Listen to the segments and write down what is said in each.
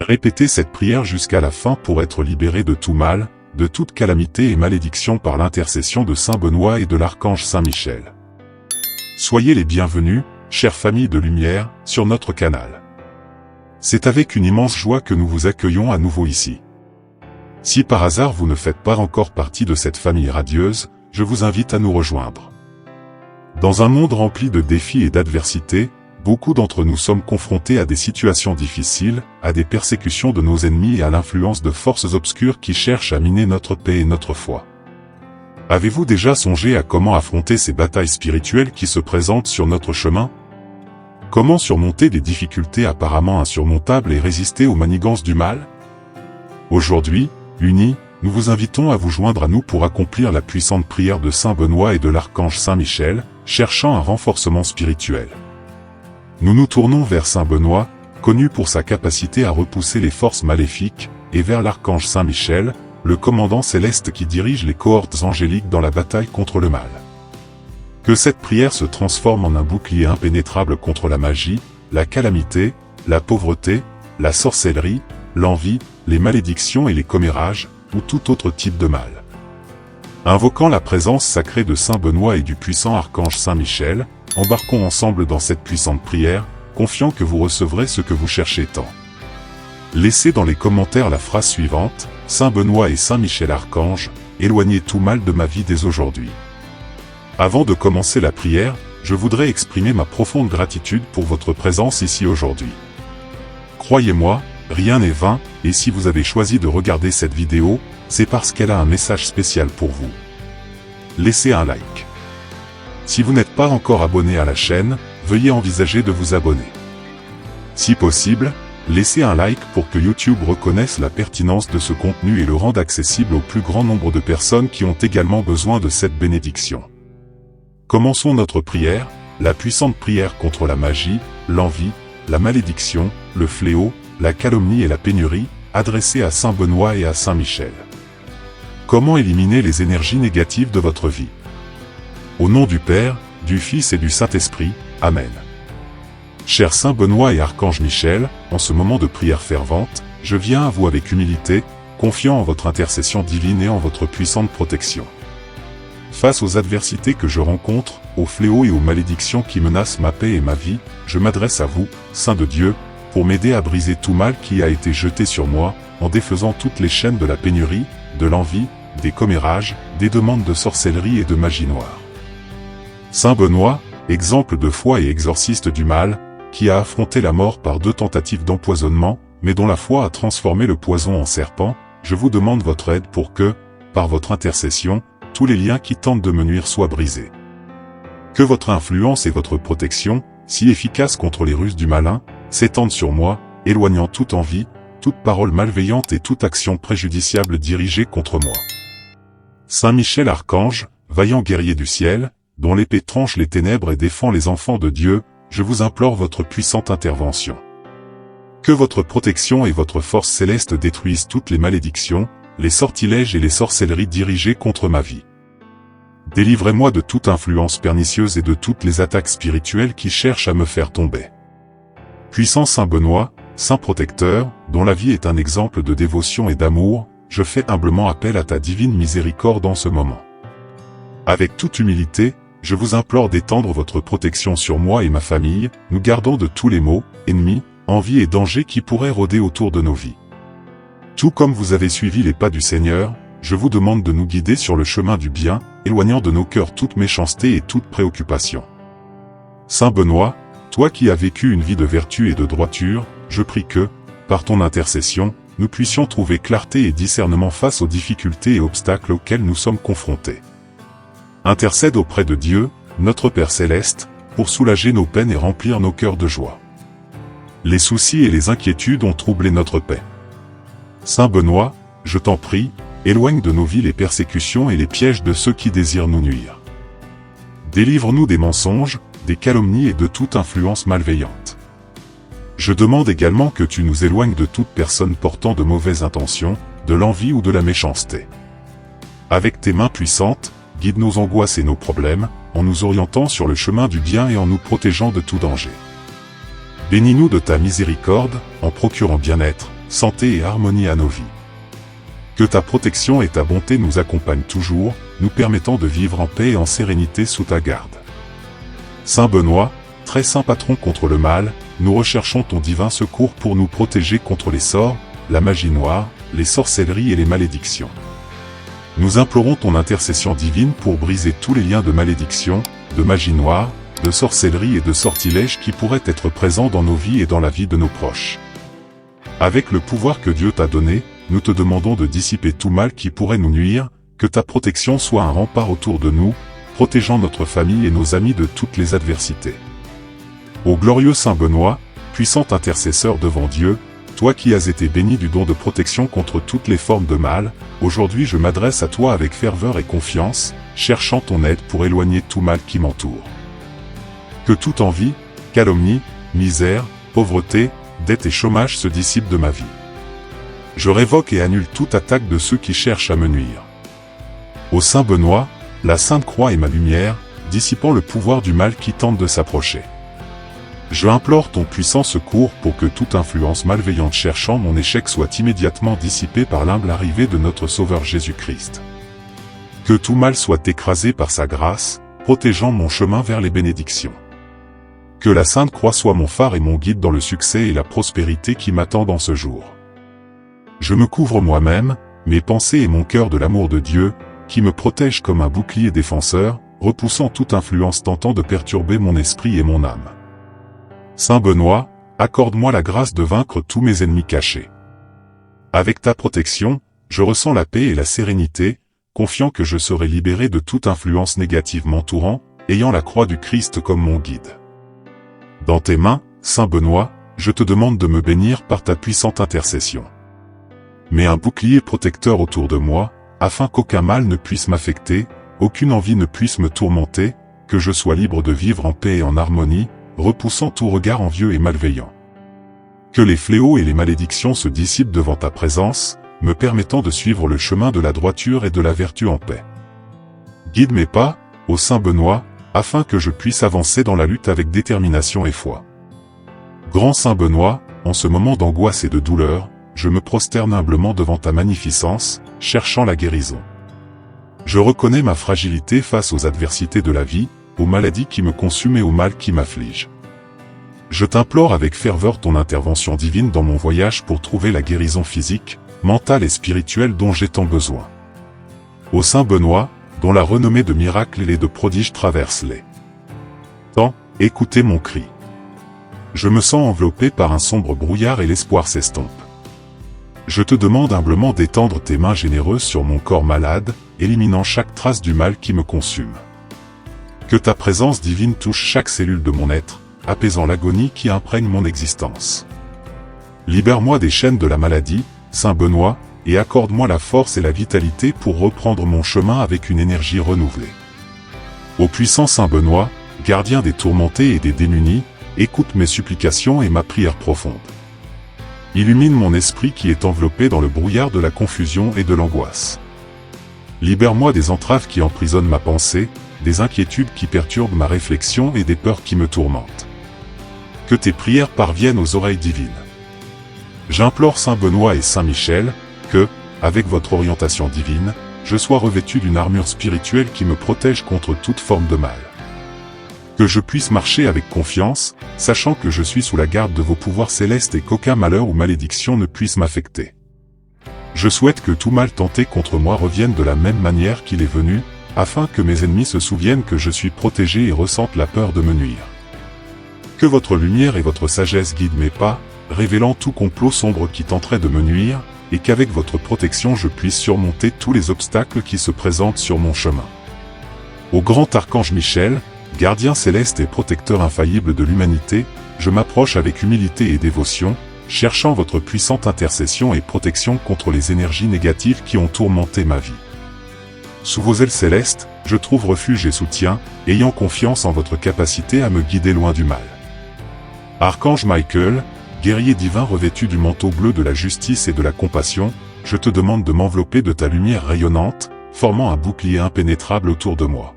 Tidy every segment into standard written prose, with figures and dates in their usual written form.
Répétez cette prière jusqu'à la fin pour être libéré de tout mal, de toute calamité et malédiction par l'intercession de Saint Benoît et de l'archange Saint Michel. Soyez les bienvenus, chère famille de lumière, sur notre canal. C'est avec une immense joie que nous vous accueillons à nouveau ici. Si par hasard vous ne faites pas encore partie de cette famille radieuse, je vous invite à nous rejoindre. Dans un monde rempli de défis et d'adversités, beaucoup d'entre nous sommes confrontés à des situations difficiles, à des persécutions de nos ennemis et à l'influence de forces obscures qui cherchent à miner notre paix et notre foi. Avez-vous déjà songé à comment affronter ces batailles spirituelles qui se présentent sur notre chemin? Comment surmonter des difficultés apparemment insurmontables et résister aux manigances du mal? Aujourd'hui, unis, nous vous invitons à vous joindre à nous pour accomplir la puissante prière de Saint Benoît et de l'archange Saint Michel, cherchant un renforcement spirituel. Nous nous tournons vers Saint Benoît, connu pour sa capacité à repousser les forces maléfiques, et vers l'archange Saint Michel, le commandant céleste qui dirige les cohortes angéliques dans la bataille contre le mal. Que cette prière se transforme en un bouclier impénétrable contre la magie, la calamité, la pauvreté, la sorcellerie, l'envie, les malédictions et les commérages, ou tout autre type de mal. Invoquant la présence sacrée de Saint Benoît et du puissant archange Saint Michel, embarquons ensemble dans cette puissante prière, confiant que vous recevrez ce que vous cherchez tant. Laissez dans les commentaires la phrase suivante: Saint Benoît et Saint Michel archange, éloignez tout mal de ma vie dès aujourd'hui. Avant de commencer la prière, je voudrais exprimer ma profonde gratitude pour votre présence ici aujourd'hui. Croyez-moi, rien n'est vain, et si vous avez choisi de regarder cette vidéo, c'est parce qu'elle a un message spécial pour vous. Laissez un like. Si vous n'êtes pas encore abonné à la chaîne, veuillez envisager de vous abonner. Si possible, laissez un like pour que YouTube reconnaisse la pertinence de ce contenu et le rende accessible au plus grand nombre de personnes qui ont également besoin de cette bénédiction. Commençons notre prière, la puissante prière contre la magie, l'envie, la malédiction, le fléau, la calomnie et la pénurie, adressée à Saint Benoît et à Saint Michel. Comment éliminer les énergies négatives de votre vie? Au nom du Père, du Fils et du Saint-Esprit, Amen. Cher Saint Benoît et Archange Michel, en ce moment de prière fervente, je viens à vous avec humilité, confiant en votre intercession divine et en votre puissante protection. Face aux adversités que je rencontre, aux fléaux et aux malédictions qui menacent ma paix et ma vie, je m'adresse à vous, Saint de Dieu, pour m'aider à briser tout mal qui a été jeté sur moi, en défaisant toutes les chaînes de la pénurie, de l'envie, des commérages, des demandes de sorcellerie et de magie noire. Saint Benoît, exemple de foi et exorciste du mal, qui a affronté la mort par 2 tentatives d'empoisonnement, mais dont la foi a transformé le poison en serpent, je vous demande votre aide pour que, par votre intercession, tous les liens qui tentent de me nuire soient brisés. Que votre influence et votre protection, si efficaces contre les ruses du malin, s'étendent sur moi, éloignant toute envie, toute parole malveillante et toute action préjudiciable dirigée contre moi. Saint Michel Archange, vaillant guerrier du ciel, dont l'épée tranche les ténèbres et défend les enfants de Dieu, je vous implore votre puissante intervention. Que votre protection et votre force céleste détruisent toutes les malédictions, les sortilèges et les sorcelleries dirigées contre ma vie. Délivrez-moi de toute influence pernicieuse et de toutes les attaques spirituelles qui cherchent à me faire tomber. Puissant Saint Benoît, Saint protecteur, dont la vie est un exemple de dévotion et d'amour, je fais humblement appel à ta divine miséricorde en ce moment. Avec toute humilité, je vous implore d'étendre votre protection sur moi et ma famille, nous gardant de tous les maux, ennemis, envies et dangers qui pourraient rôder autour de nos vies. Tout comme vous avez suivi les pas du Seigneur, je vous demande de nous guider sur le chemin du bien, éloignant de nos cœurs toute méchanceté et toute préoccupation. Saint Benoît, toi qui as vécu une vie de vertu et de droiture, je prie que, par ton intercession, nous puissions trouver clarté et discernement face aux difficultés et obstacles auxquels nous sommes confrontés. Intercède auprès de Dieu, notre Père Céleste, pour soulager nos peines et remplir nos cœurs de joie. Les soucis et les inquiétudes ont troublé notre paix. Saint Benoît, je t'en prie, éloigne de nos vies les persécutions et les pièges de ceux qui désirent nous nuire. Délivre-nous des mensonges, des calomnies et de toute influence malveillante. Je demande également que tu nous éloignes de toute personne portant de mauvaises intentions, de l'envie ou de la méchanceté. Avec tes mains puissantes, guide nos angoisses et nos problèmes, en nous orientant sur le chemin du bien et en nous protégeant de tout danger. Bénis-nous de ta miséricorde, en procurant bien-être, santé et harmonie à nos vies. Que ta protection et ta bonté nous accompagnent toujours, nous permettant de vivre en paix et en sérénité sous ta garde. Saint Benoît, très saint patron contre le mal, nous recherchons ton divin secours pour nous protéger contre les sorts, la magie noire, les sorcelleries et les malédictions. Nous implorons ton intercession divine pour briser tous les liens de malédiction, de magie noire, de sorcellerie et de sortilèges qui pourraient être présents dans nos vies et dans la vie de nos proches. Avec le pouvoir que Dieu t'a donné, nous te demandons de dissiper tout mal qui pourrait nous nuire, que ta protection soit un rempart autour de nous, protégeant notre famille et nos amis de toutes les adversités. Ô glorieux Saint Benoît, puissant intercesseur devant Dieu, toi qui as été béni du don de protection contre toutes les formes de mal, aujourd'hui je m'adresse à toi avec ferveur et confiance, cherchant ton aide pour éloigner tout mal qui m'entoure. Que toute envie, calomnie, misère, pauvreté, dette et chômage se dissipent de ma vie. Je révoque et annule toute attaque de ceux qui cherchent à me nuire. Ô Saint Benoît, la Sainte Croix est ma lumière, dissipant le pouvoir du mal qui tente de s'approcher. Je implore ton puissant secours pour que toute influence malveillante cherchant mon échec soit immédiatement dissipée par l'humble arrivée de notre Sauveur Jésus-Christ. Que tout mal soit écrasé par sa grâce, protégeant mon chemin vers les bénédictions. Que la Sainte Croix soit mon phare et mon guide dans le succès et la prospérité qui m'attend dans ce jour. Je me couvre moi-même, mes pensées et mon cœur de l'amour de Dieu, qui me protège comme un bouclier défenseur, repoussant toute influence tentant de perturber mon esprit et mon âme. Saint Benoît, accorde-moi la grâce de vaincre tous mes ennemis cachés. Avec ta protection, je ressens la paix et la sérénité, confiant que je serai libéré de toute influence négative m'entourant, ayant la croix du Christ comme mon guide. Dans tes mains, Saint Benoît, je te demande de me bénir par ta puissante intercession. Mets un bouclier protecteur autour de moi, afin qu'aucun mal ne puisse m'affecter, aucune envie ne puisse me tourmenter, que je sois libre de vivre en paix et en harmonie, repoussant tout regard envieux et malveillant. Que les fléaux et les malédictions se dissipent devant ta présence, me permettant de suivre le chemin de la droiture et de la vertu en paix. Guide mes pas, ô Saint Benoît, afin que je puisse avancer dans la lutte avec détermination et foi. Grand Saint Benoît, en ce moment d'angoisse et de douleur, je me prosterne humblement devant ta magnificence, cherchant la guérison. Je reconnais ma fragilité face aux adversités de la vie, aux maladies qui me consument et au mal qui m'afflige. Je t'implore avec ferveur ton intervention divine dans mon voyage pour trouver la guérison physique, mentale et spirituelle dont j'ai tant besoin. Ô Saint Benoît, dont la renommée de miracles et de prodiges traverse les temps, écoutez mon cri. Je me sens enveloppé par un sombre brouillard et l'espoir s'estompe. Je te demande humblement d'étendre tes mains généreuses sur mon corps malade, éliminant chaque trace du mal qui me consume. Que ta présence divine touche chaque cellule de mon être, apaisant l'agonie qui imprègne mon existence. Libère-moi des chaînes de la maladie, Saint Benoît, et accorde-moi la force et la vitalité pour reprendre mon chemin avec une énergie renouvelée. Ô puissant Saint Benoît, gardien des tourmentés et des démunis, écoute mes supplications et ma prière profonde. Illumine mon esprit qui est enveloppé dans le brouillard de la confusion et de l'angoisse. Libère-moi des entraves qui emprisonnent ma pensée, des inquiétudes qui perturbent ma réflexion et des peurs qui me tourmentent. Que tes prières parviennent aux oreilles divines. J'implore Saint Benoît et Saint Michel, que, avec votre orientation divine, je sois revêtu d'une armure spirituelle qui me protège contre toute forme de mal. Que je puisse marcher avec confiance, sachant que je suis sous la garde de vos pouvoirs célestes et qu'aucun malheur ou malédiction ne puisse m'affecter. Je souhaite que tout mal tenté contre moi revienne de la même manière qu'il est venu, afin que mes ennemis se souviennent que je suis protégé et ressentent la peur de me nuire. Que votre lumière et votre sagesse guident mes pas, révélant tout complot sombre qui tenterait de me nuire, et qu'avec votre protection je puisse surmonter tous les obstacles qui se présentent sur mon chemin. Au grand archange Michel, gardien céleste et protecteur infaillible de l'humanité, je m'approche avec humilité et dévotion, cherchant votre puissante intercession et protection contre les énergies négatives qui ont tourmenté ma vie. Sous vos ailes célestes, je trouve refuge et soutien, ayant confiance en votre capacité à me guider loin du mal. Archange Michael, guerrier divin revêtu du manteau bleu de la justice et de la compassion, je te demande de m'envelopper de ta lumière rayonnante, formant un bouclier impénétrable autour de moi.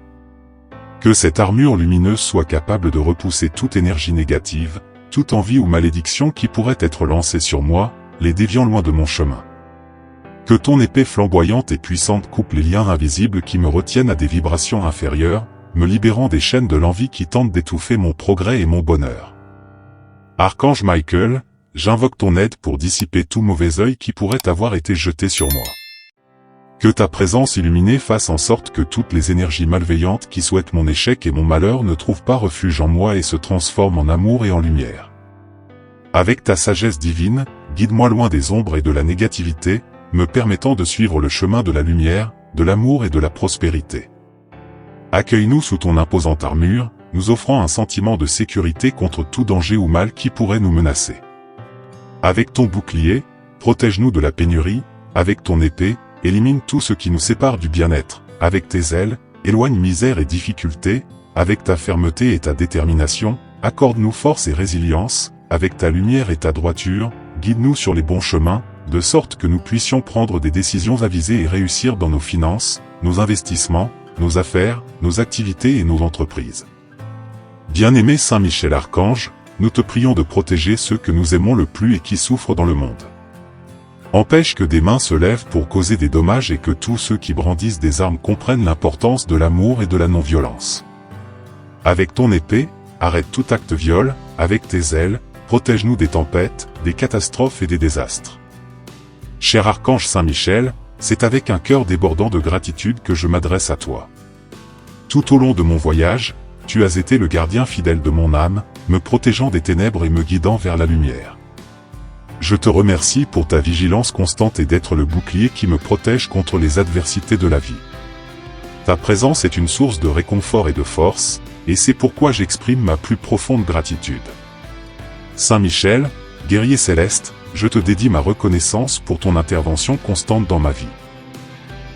Que cette armure lumineuse soit capable de repousser toute énergie négative, toute envie ou malédiction qui pourrait être lancée sur moi, les déviant loin de mon chemin. Que ton épée flamboyante et puissante coupe les liens invisibles qui me retiennent à des vibrations inférieures, me libérant des chaînes de l'envie qui tentent d'étouffer mon progrès et mon bonheur. Archange Michael, j'invoque ton aide pour dissiper tout mauvais œil qui pourrait avoir été jeté sur moi. Que ta présence illuminée fasse en sorte que toutes les énergies malveillantes qui souhaitent mon échec et mon malheur ne trouvent pas refuge en moi et se transforment en amour et en lumière. Avec ta sagesse divine, guide-moi loin des ombres et de la négativité, me permettant de suivre le chemin de la lumière, de l'amour et de la prospérité. Accueille-nous sous ton imposante armure, nous offrant un sentiment de sécurité contre tout danger ou mal qui pourrait nous menacer. Avec ton bouclier, protège-nous de la pénurie, avec ton épée, élimine tout ce qui nous sépare du bien-être, avec tes ailes, éloigne misère et difficulté, avec ta fermeté et ta détermination, accorde-nous force et résilience, avec ta lumière et ta droiture, guide-nous sur les bons chemins, de sorte que nous puissions prendre des décisions avisées et réussir dans nos finances, nos investissements, nos affaires, nos activités et nos entreprises. Bien-aimé Saint Michel Archange, nous te prions de protéger ceux que nous aimons le plus et qui souffrent dans le monde. Empêche que des mains se lèvent pour causer des dommages et que tous ceux qui brandissent des armes comprennent l'importance de l'amour et de la non-violence. Avec ton épée, arrête tout acte viol, avec tes ailes, protège-nous des tempêtes, des catastrophes et des désastres. Cher Archange Saint-Michel, c'est avec un cœur débordant de gratitude que je m'adresse à toi. Tout au long de mon voyage, tu as été le gardien fidèle de mon âme, me protégeant des ténèbres et me guidant vers la lumière. Je te remercie pour ta vigilance constante et d'être le bouclier qui me protège contre les adversités de la vie. Ta présence est une source de réconfort et de force, et c'est pourquoi j'exprime ma plus profonde gratitude. Saint Michel, guerrier céleste, je te dédie ma reconnaissance pour ton intervention constante dans ma vie.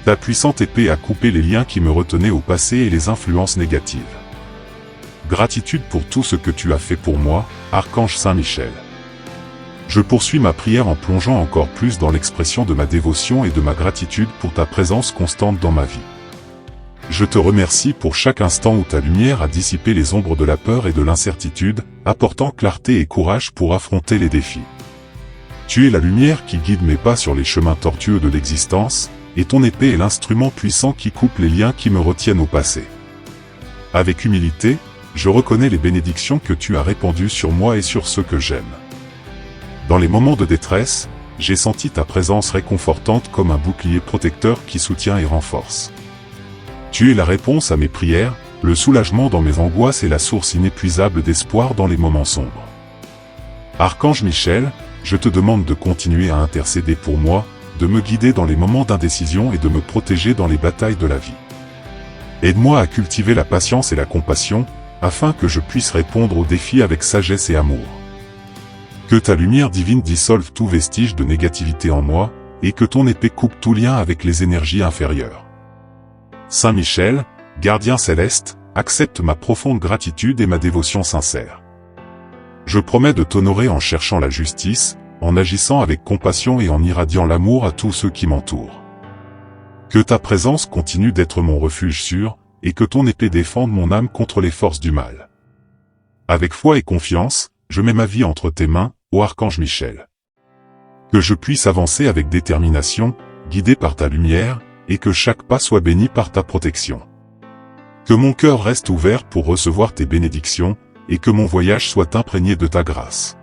Ta puissante épée a coupé les liens qui me retenaient au passé et les influences négatives. Gratitude pour tout ce que tu as fait pour moi, Archange Saint-Michel. Je poursuis ma prière en plongeant encore plus dans l'expression de ma dévotion et de ma gratitude pour ta présence constante dans ma vie. Je te remercie pour chaque instant où ta lumière a dissipé les ombres de la peur et de l'incertitude, apportant clarté et courage pour affronter les défis. Tu es la lumière qui guide mes pas sur les chemins tortueux de l'existence, et ton épée est l'instrument puissant qui coupe les liens qui me retiennent au passé. Avec humilité, je reconnais les bénédictions que tu as répandues sur moi et sur ceux que j'aime. Dans les moments de détresse, j'ai senti ta présence réconfortante comme un bouclier protecteur qui soutient et renforce. Tu es la réponse à mes prières, le soulagement dans mes angoisses et la source inépuisable d'espoir dans les moments sombres. Archange Michel, je te demande de continuer à intercéder pour moi, de me guider dans les moments d'indécision et de me protéger dans les batailles de la vie. Aide-moi à cultiver la patience et la compassion, afin que je puisse répondre aux défis avec sagesse et amour. Que ta lumière divine dissolve tout vestige de négativité en moi, et que ton épée coupe tout lien avec les énergies inférieures. Saint Michel, gardien céleste, accepte ma profonde gratitude et ma dévotion sincère. Je promets de t'honorer en cherchant la justice, en agissant avec compassion et en irradiant l'amour à tous ceux qui m'entourent. Que ta présence continue d'être mon refuge sûr, et que ton épée défende mon âme contre les forces du mal. Avec foi et confiance, je mets ma vie entre tes mains, ô Archange Michel. Que je puisse avancer avec détermination, guidé par ta lumière, et que chaque pas soit béni par ta protection. Que mon cœur reste ouvert pour recevoir tes bénédictions, et que mon voyage soit imprégné de ta grâce.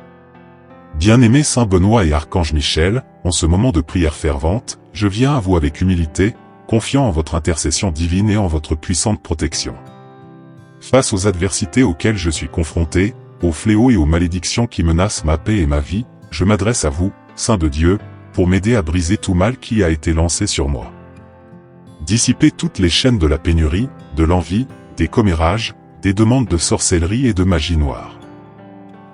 Bien-aimé Saint Benoît et Archange Michel, en ce moment de prière fervente, je viens à vous avec humilité, confiant en votre intercession divine et en votre puissante protection. Face aux adversités auxquelles je suis confronté, aux fléaux et aux malédictions qui menacent ma paix et ma vie, je m'adresse à vous, Saint de Dieu, pour m'aider à briser tout mal qui a été lancé sur moi. Dissipez toutes les chaînes de la pénurie, de l'envie, des commérages, des demandes de sorcellerie et de magie noire.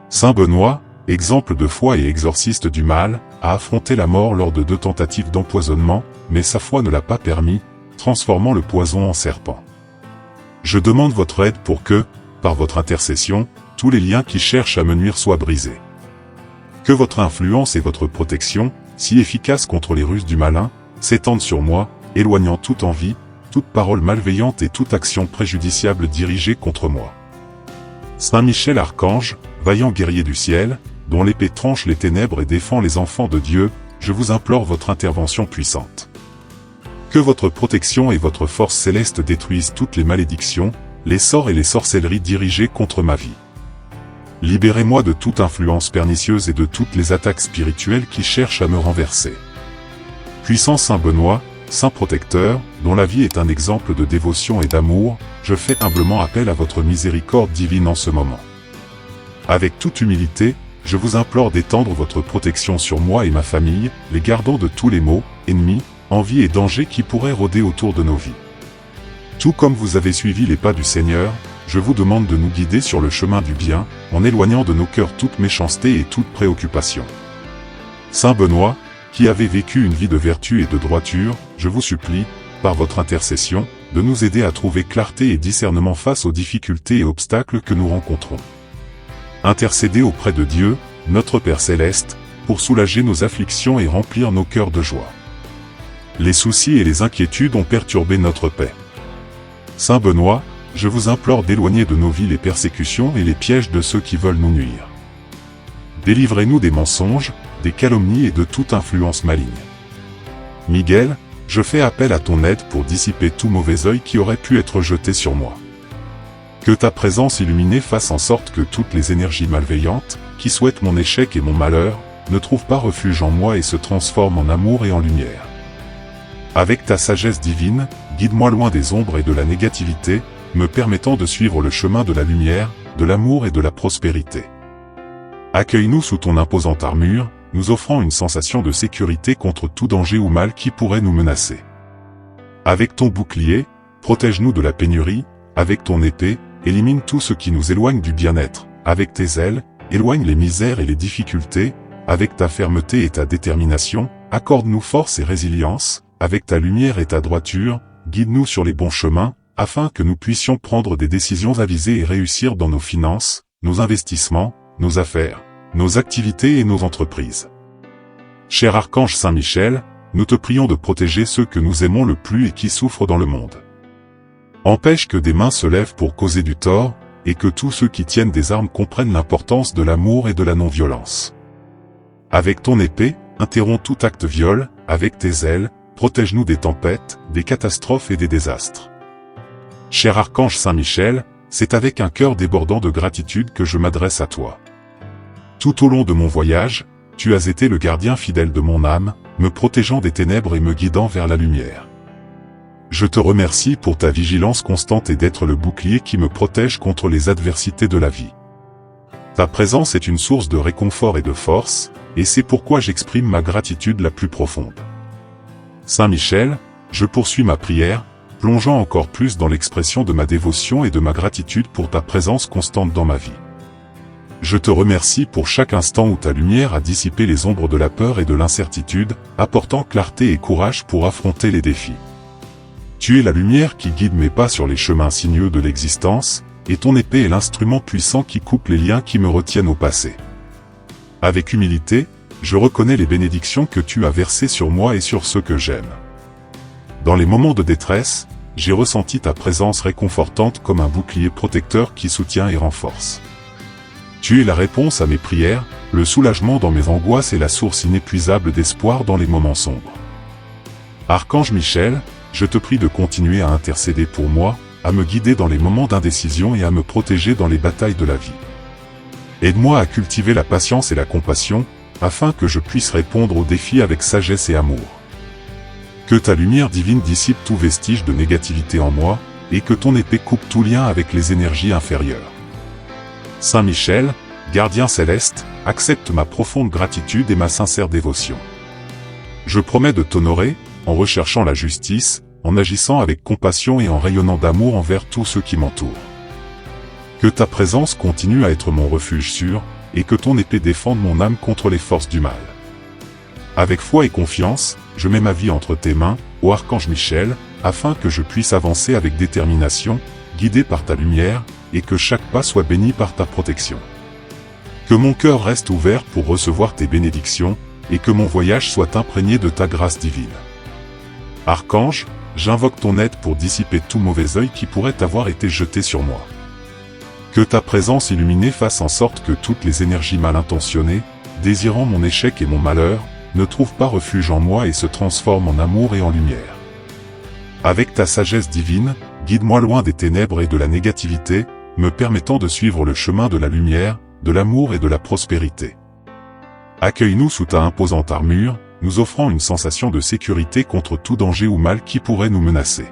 Saint Benoît, exemple de foi et exorciste du mal, a affronté la mort lors de 2 tentatives d'empoisonnement, mais sa foi ne l'a pas permis, transformant le poison en serpent. Je demande votre aide pour que, par votre intercession, tous les liens qui cherchent à me nuire soient brisés. Que votre influence et votre protection, si efficaces contre les ruses du malin, s'étendent sur moi, éloignant toute envie, toute parole malveillante et toute action préjudiciable dirigée contre moi. Saint Michel Archange, vaillant guerrier du ciel, dont l'épée tranche les ténèbres et défend les enfants de Dieu, je vous implore votre intervention puissante. Que votre protection et votre force céleste détruisent toutes les malédictions, les sorts et les sorcelleries dirigées contre ma vie. Libérez-moi de toute influence pernicieuse et de toutes les attaques spirituelles qui cherchent à me renverser. Puissant Saint Benoît, Saint protecteur, dont la vie est un exemple de dévotion et d'amour, je fais humblement appel à votre miséricorde divine en ce moment. Avec toute humilité, je vous implore d'étendre votre protection sur moi et ma famille, les gardant de tous les maux, ennemis, envies et dangers qui pourraient rôder autour de nos vies. Tout comme vous avez suivi les pas du Seigneur, je vous demande de nous guider sur le chemin du bien, en éloignant de nos cœurs toute méchanceté et toute préoccupation. Saint Benoît, qui avez vécu une vie de vertu et de droiture, je vous supplie, par votre intercession, de nous aider à trouver clarté et discernement face aux difficultés et obstacles que nous rencontrons. Intercédez auprès de Dieu, notre Père Céleste, pour soulager nos afflictions et remplir nos cœurs de joie. Les soucis et les inquiétudes ont perturbé notre paix. Saint Benoît, je vous implore d'éloigner de nos vies les persécutions et les pièges de ceux qui veulent nous nuire. Délivrez-nous des mensonges, des calomnies et de toute influence maligne. Miguel, je fais appel à ton aide pour dissiper tout mauvais œil qui aurait pu être jeté sur moi. Que ta présence illuminée fasse en sorte que toutes les énergies malveillantes, qui souhaitent mon échec et mon malheur, ne trouvent pas refuge en moi et se transforment en amour et en lumière. Avec ta sagesse divine, guide-moi loin des ombres et de la négativité, me permettant de suivre le chemin de la lumière, de l'amour et de la prospérité. Accueille-nous sous ton imposante armure, nous offrant une sensation de sécurité contre tout danger ou mal qui pourrait nous menacer. Avec ton bouclier, protège-nous de la pénurie, avec ton épée, élimine tout ce qui nous éloigne du bien-être, avec tes ailes, éloigne les misères et les difficultés, avec ta fermeté et ta détermination, accorde-nous force et résilience, avec ta lumière et ta droiture, guide-nous sur les bons chemins, afin que nous puissions prendre des décisions avisées et réussir dans nos finances, nos investissements, nos affaires, nos activités et nos entreprises. Cher Archange Saint-Michel, nous te prions de protéger ceux que nous aimons le plus et qui souffrent dans le monde. Empêche que des mains se lèvent pour causer du tort, et que tous ceux qui tiennent des armes comprennent l'importance de l'amour et de la non-violence. Avec ton épée, interromps tout acte viol, avec tes ailes, protège-nous des tempêtes, des catastrophes et des désastres. Cher Archange Saint-Michel, c'est avec un cœur débordant de gratitude que je m'adresse à toi. Tout au long de mon voyage, tu as été le gardien fidèle de mon âme, me protégeant des ténèbres et me guidant vers la lumière. Je te remercie pour ta vigilance constante et d'être le bouclier qui me protège contre les adversités de la vie. Ta présence est une source de réconfort et de force, et c'est pourquoi j'exprime ma gratitude la plus profonde. Saint Michel, je poursuis ma prière, plongeant encore plus dans l'expression de ma dévotion et de ma gratitude pour ta présence constante dans ma vie. Je te remercie pour chaque instant où ta lumière a dissipé les ombres de la peur et de l'incertitude, apportant clarté et courage pour affronter les défis. Tu es la lumière qui guide mes pas sur les chemins sinueux de l'existence, et ton épée est l'instrument puissant qui coupe les liens qui me retiennent au passé. Avec humilité, je reconnais les bénédictions que tu as versées sur moi et sur ceux que j'aime. Dans les moments de détresse, j'ai ressenti ta présence réconfortante comme un bouclier protecteur qui soutient et renforce. Tu es la réponse à mes prières, le soulagement dans mes angoisses et la source inépuisable d'espoir dans les moments sombres. Archange Michel, je te prie de continuer à intercéder pour moi, à me guider dans les moments d'indécision et à me protéger dans les batailles de la vie. Aide-moi à cultiver la patience et la compassion, afin que je puisse répondre aux défis avec sagesse et amour. Que ta lumière divine dissipe tout vestige de négativité en moi, et que ton épée coupe tout lien avec les énergies inférieures. Saint Michel, gardien céleste, accepte ma profonde gratitude et ma sincère dévotion. Je promets de t'honorer, en recherchant la justice, en agissant avec compassion et en rayonnant d'amour envers tous ceux qui m'entourent. Que ta présence continue à être mon refuge sûr, et que ton épée défende mon âme contre les forces du mal. Avec foi et confiance, je mets ma vie entre tes mains, ô Archange Michel, afin que je puisse avancer avec détermination, guidé par ta lumière, et que chaque pas soit béni par ta protection. Que mon cœur reste ouvert pour recevoir tes bénédictions, et que mon voyage soit imprégné de ta grâce divine. Archange, j'invoque ton aide pour dissiper tout mauvais œil qui pourrait avoir été jeté sur moi. Que ta présence illuminée fasse en sorte que toutes les énergies mal intentionnées, désirant mon échec et mon malheur, ne trouvent pas refuge en moi et se transforment en amour et en lumière. Avec ta sagesse divine, guide-moi loin des ténèbres et de la négativité, me permettant de suivre le chemin de la lumière, de l'amour et de la prospérité. Accueille-nous sous ta imposante armure, nous offrant une sensation de sécurité contre tout danger ou mal qui pourrait nous menacer.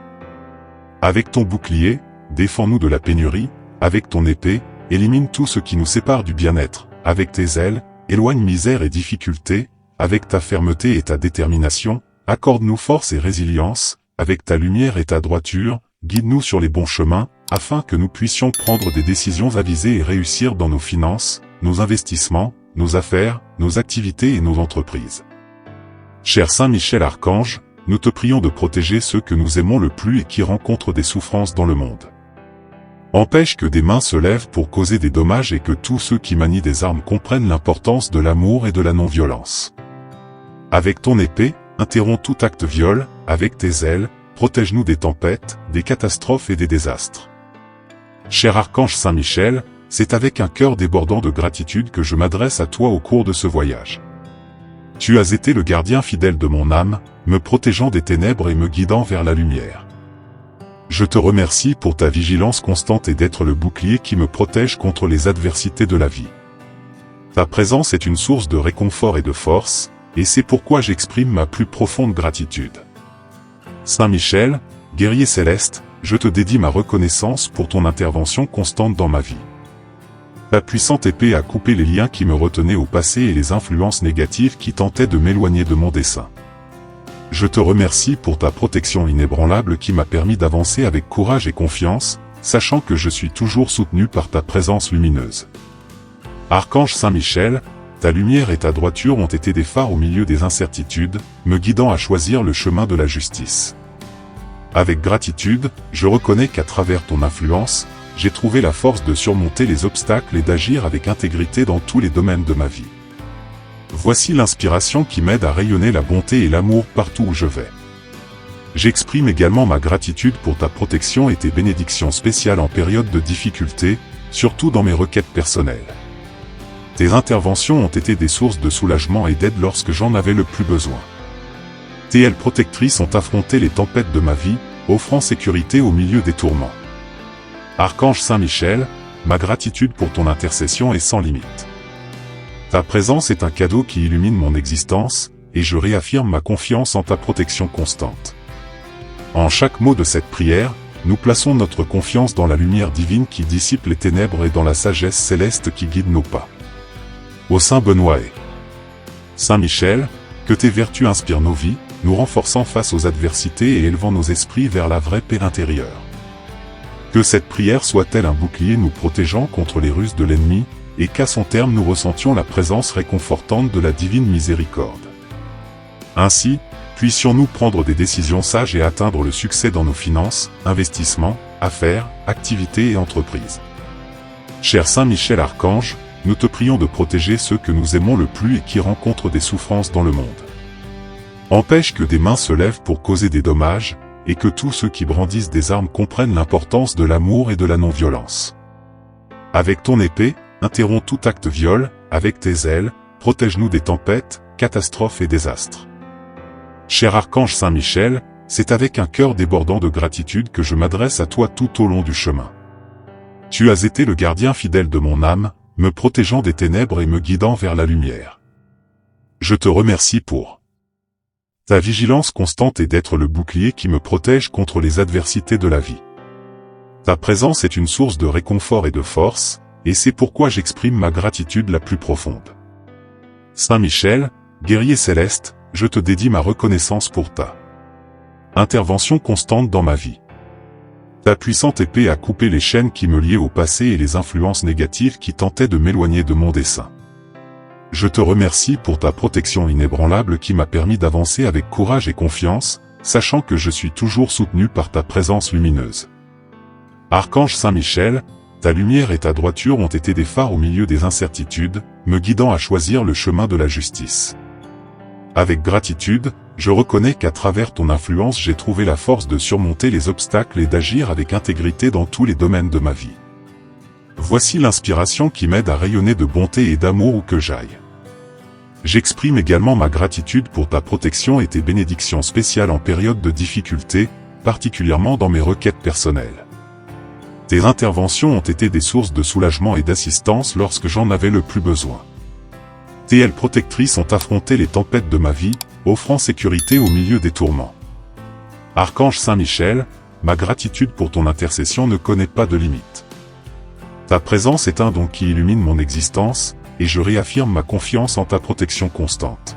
Avec ton bouclier, défends-nous de la pénurie, avec ton épée, élimine tout ce qui nous sépare du bien-être, avec tes ailes, éloigne misère et difficulté, avec ta fermeté et ta détermination, accorde-nous force et résilience, avec ta lumière et ta droiture, guide-nous sur les bons chemins, afin que nous puissions prendre des décisions avisées et réussir dans nos finances, nos investissements, nos affaires, nos activités et nos entreprises. Cher Saint Michel Archange, nous te prions de protéger ceux que nous aimons le plus et qui rencontrent des souffrances dans le monde. Empêche que des mains se lèvent pour causer des dommages et que tous ceux qui manient des armes comprennent l'importance de l'amour et de la non-violence. Avec ton épée, interromps tout acte viol, avec tes ailes, protège-nous des tempêtes, des catastrophes et des désastres. Cher Archange Saint Michel, c'est avec un cœur débordant de gratitude que je m'adresse à toi au cours de ce voyage. Tu as été le gardien fidèle de mon âme, me protégeant des ténèbres et me guidant vers la lumière. Je te remercie pour ta vigilance constante et d'être le bouclier qui me protège contre les adversités de la vie. Ta présence est une source de réconfort et de force, et c'est pourquoi j'exprime ma plus profonde gratitude. Saint Michel, guerrier céleste, je te dédie ma reconnaissance pour ton intervention constante dans ma vie. Ta puissante épée a coupé les liens qui me retenaient au passé et les influences négatives qui tentaient de m'éloigner de mon dessein. Je te remercie pour ta protection inébranlable qui m'a permis d'avancer avec courage et confiance, sachant que je suis toujours soutenu par ta présence lumineuse. Archange Saint Michel, ta lumière et ta droiture ont été des phares au milieu des incertitudes, me guidant à choisir le chemin de la justice. Avec gratitude, je reconnais qu'à travers ton influence, j'ai trouvé la force de surmonter les obstacles et d'agir avec intégrité dans tous les domaines de ma vie. Voici l'inspiration qui m'aide à rayonner la bonté et l'amour partout où je vais. J'exprime également ma gratitude pour ta protection et tes bénédictions spéciales en période de difficulté, surtout dans mes requêtes personnelles. Tes interventions ont été des sources de soulagement et d'aide lorsque j'en avais le plus besoin. Tes ailes protectrices ont affronté les tempêtes de ma vie, offrant sécurité au milieu des tourments. Archange Saint Michel, ma gratitude pour ton intercession est sans limite. Ta présence est un cadeau qui illumine mon existence, et je réaffirme ma confiance en ta protection constante. En chaque mot de cette prière, nous plaçons notre confiance dans la lumière divine qui dissipe les ténèbres et dans la sagesse céleste qui guide nos pas. Ô Saint Benoît et Saint Michel, que tes vertus inspirent nos vies, nous renforçant face aux adversités et élevant nos esprits vers la vraie paix intérieure. Que cette prière soit-elle un bouclier nous protégeant contre les ruses de l'ennemi, et qu'à son terme nous ressentions la présence réconfortante de la divine miséricorde. Ainsi, puissions-nous prendre des décisions sages et atteindre le succès dans nos finances, investissements, affaires, activités et entreprises. Cher Saint Michel Archange, nous te prions de protéger ceux que nous aimons le plus et qui rencontrent des souffrances dans le monde. Empêche que des mains se lèvent pour causer des dommages, et que tous ceux qui brandissent des armes comprennent l'importance de l'amour et de la non-violence. Avec ton épée, interromps tout acte viol, avec tes ailes, protège-nous des tempêtes, catastrophes et désastres. Cher Archange Saint Michel, c'est avec un cœur débordant de gratitude que je m'adresse à toi tout au long du chemin. Tu as été le gardien fidèle de mon âme, me protégeant des ténèbres et me guidant vers la lumière. Je te remercie pour ta vigilance constante et d'être le bouclier qui me protège contre les adversités de la vie. Ta présence est une source de réconfort et de force, et c'est pourquoi j'exprime ma gratitude la plus profonde. Saint Michel, guerrier céleste, je te dédie ma reconnaissance pour ta intervention constante dans ma vie. Ta puissante épée a coupé les chaînes qui me liaient au passé et les influences négatives qui tentaient de m'éloigner de mon dessein. Je te remercie pour ta protection inébranlable qui m'a permis d'avancer avec courage et confiance, sachant que je suis toujours soutenu par ta présence lumineuse. Archange Saint Michel, ta lumière et ta droiture ont été des phares au milieu des incertitudes, me guidant à choisir le chemin de la justice. Avec gratitude, je reconnais qu'à travers ton influence j'ai trouvé la force de surmonter les obstacles et d'agir avec intégrité dans tous les domaines de ma vie. Voici l'inspiration qui m'aide à rayonner de bonté et d'amour où que j'aille. J'exprime également ma gratitude pour ta protection et tes bénédictions spéciales en période de difficulté, particulièrement dans mes requêtes personnelles. Tes interventions ont été des sources de soulagement et d'assistance lorsque j'en avais le plus besoin. Tes ailes protectrices ont affronté les tempêtes de ma vie, offrant sécurité au milieu des tourments. Archange Saint Michel, ma gratitude pour ton intercession ne connaît pas de limite. Ta présence est un don qui illumine mon existence, et je réaffirme ma confiance en ta protection constante.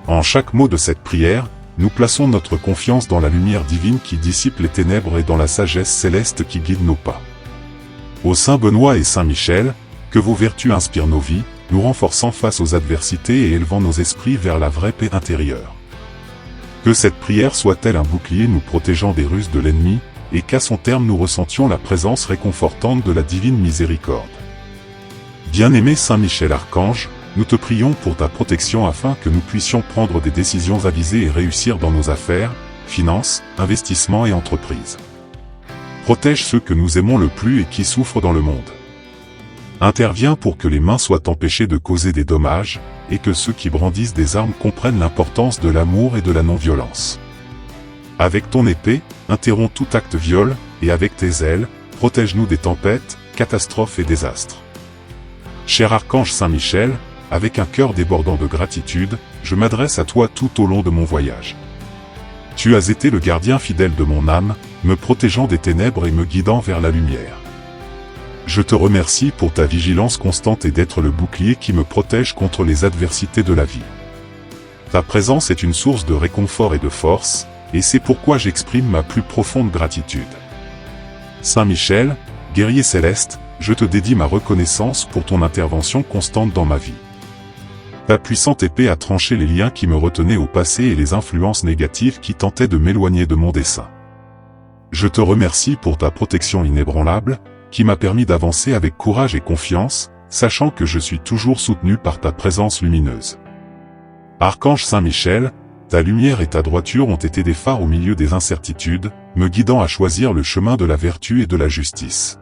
En chaque mot de cette prière, nous plaçons notre confiance dans la lumière divine qui dissipe les ténèbres et dans la sagesse céleste qui guide nos pas. Ô Saint Benoît et Saint Michel, que vos vertus inspirent nos vies, nous renforçant face aux adversités et élevant nos esprits vers la vraie paix intérieure. Que cette prière soit-elle un bouclier nous protégeant des ruses de l'ennemi, et qu'à son terme nous ressentions la présence réconfortante de la divine miséricorde. Bien-aimé Saint Michel Archange, nous te prions pour ta protection afin que nous puissions prendre des décisions avisées et réussir dans nos affaires, finances, investissements et entreprises. Protège ceux que nous aimons le plus et qui souffrent dans le monde. Interviens pour que les mains soient empêchées de causer des dommages, et que ceux qui brandissent des armes comprennent l'importance de l'amour et de la non-violence. Avec ton épée, interromps tout acte viol, et avec tes ailes, protège-nous des tempêtes, catastrophes et désastres. Cher Archange Saint Michel, avec un cœur débordant de gratitude, je m'adresse à toi tout au long de mon voyage. Tu as été le gardien fidèle de mon âme, me protégeant des ténèbres et me guidant vers la lumière. Je te remercie pour ta vigilance constante et d'être le bouclier qui me protège contre les adversités de la vie. Ta présence est une source de réconfort et de force, et c'est pourquoi j'exprime ma plus profonde gratitude. Saint Michel, guerrier céleste, je te dédie ma reconnaissance pour ton intervention constante dans ma vie. Ta puissante épée a tranché les liens qui me retenaient au passé et les influences négatives qui tentaient de m'éloigner de mon dessein. Je te remercie pour ta protection inébranlable, qui m'a permis d'avancer avec courage et confiance, sachant que je suis toujours soutenu par ta présence lumineuse. Archange Saint Michel, ta lumière et ta droiture ont été des phares au milieu des incertitudes, me guidant à choisir le chemin de la vertu et de la justice.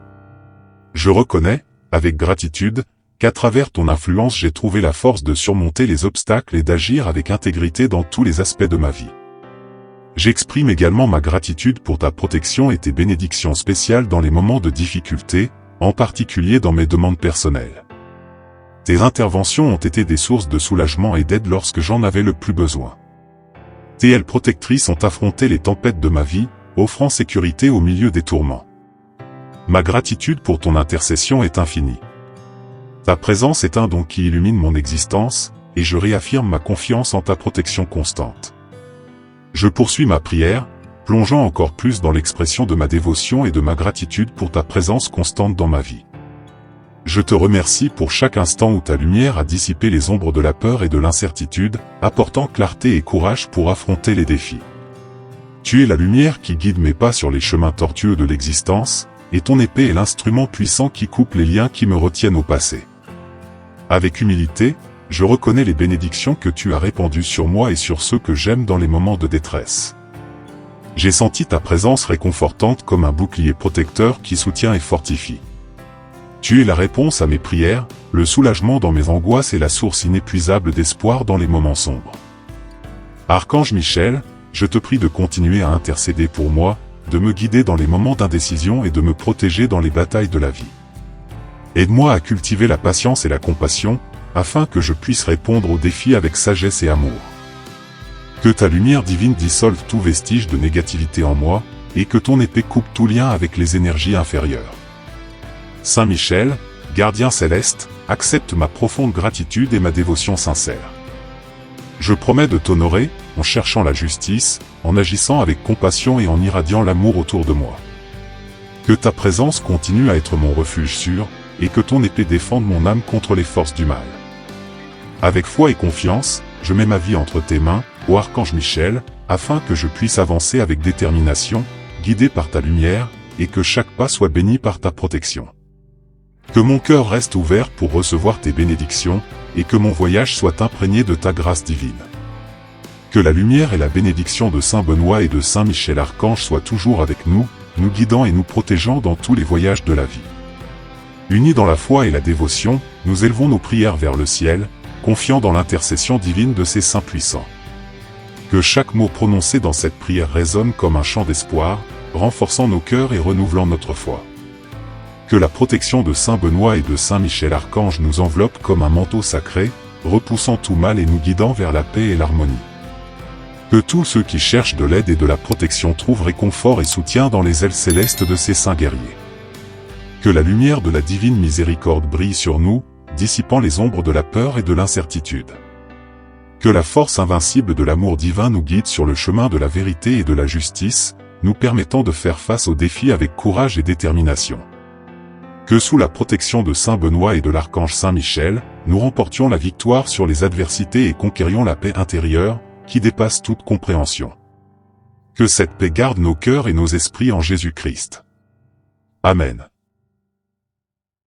Je reconnais, avec gratitude, qu'à travers ton influence j'ai trouvé la force de surmonter les obstacles et d'agir avec intégrité dans tous les aspects de ma vie. J'exprime également ma gratitude pour ta protection et tes bénédictions spéciales dans les moments de difficulté, en particulier dans mes demandes personnelles. Tes interventions ont été des sources de soulagement et d'aide lorsque j'en avais le plus besoin. Tes ailes protectrices ont affronté les tempêtes de ma vie, offrant sécurité au milieu des tourments. Ma gratitude pour ton intercession est infinie. Ta présence est un don qui illumine mon existence, et je réaffirme ma confiance en ta protection constante. Je poursuis ma prière, plongeant encore plus dans l'expression de ma dévotion et de ma gratitude pour ta présence constante dans ma vie. Je te remercie pour chaque instant où ta lumière a dissipé les ombres de la peur et de l'incertitude, apportant clarté et courage pour affronter les défis. Tu es la lumière qui guide mes pas sur les chemins tortueux de l'existence, et ton épée est l'instrument puissant qui coupe les liens qui me retiennent au passé. Avec humilité, je reconnais les bénédictions que tu as répandues sur moi et sur ceux que j'aime dans les moments de détresse. J'ai senti ta présence réconfortante comme un bouclier protecteur qui soutient et fortifie. Tu es la réponse à mes prières, le soulagement dans mes angoisses et la source inépuisable d'espoir dans les moments sombres. Archange Michel, je te prie de continuer à intercéder pour moi, de me guider dans les moments d'indécision et de me protéger dans les batailles de la vie. Aide-moi à cultiver la patience et la compassion, afin que je puisse répondre aux défis avec sagesse et amour. Que ta lumière divine dissolve tout vestige de négativité en moi, et que ton épée coupe tout lien avec les énergies inférieures. Saint Michel, gardien céleste, accepte ma profonde gratitude et ma dévotion sincère. Je promets de t'honorer, en cherchant la justice, en agissant avec compassion et en irradiant l'amour autour de moi. Que ta présence continue à être mon refuge sûr, et que ton épée défende mon âme contre les forces du mal. Avec foi et confiance, je mets ma vie entre tes mains, ô Archange Michel, afin que je puisse avancer avec détermination, guidé par ta lumière, et que chaque pas soit béni par ta protection. Que mon cœur reste ouvert pour recevoir tes bénédictions, et que mon voyage soit imprégné de ta grâce divine. Que la lumière et la bénédiction de Saint Benoît et de Saint Michel Archange soient toujours avec nous, nous guidant et nous protégeant dans tous les voyages de la vie. Unis dans la foi et la dévotion, nous élevons nos prières vers le ciel, confiant dans l'intercession divine de ces saints puissants. Que chaque mot prononcé dans cette prière résonne comme un chant d'espoir, renforçant nos cœurs et renouvelant notre foi. Que la protection de Saint Benoît et de Saint Michel Archange nous enveloppe comme un manteau sacré, repoussant tout mal et nous guidant vers la paix et l'harmonie. Que tous ceux qui cherchent de l'aide et de la protection trouvent réconfort et soutien dans les ailes célestes de ces saints guerriers. Que la lumière de la divine miséricorde brille sur nous, dissipant les ombres de la peur et de l'incertitude. Que la force invincible de l'amour divin nous guide sur le chemin de la vérité et de la justice, nous permettant de faire face aux défis avec courage et détermination. Que sous la protection de Saint Benoît et de l'archange Saint Michel, nous remportions la victoire sur les adversités et conquérions la paix intérieure, qui dépasse toute compréhension. Que cette paix garde nos cœurs et nos esprits en Jésus-Christ. Amen.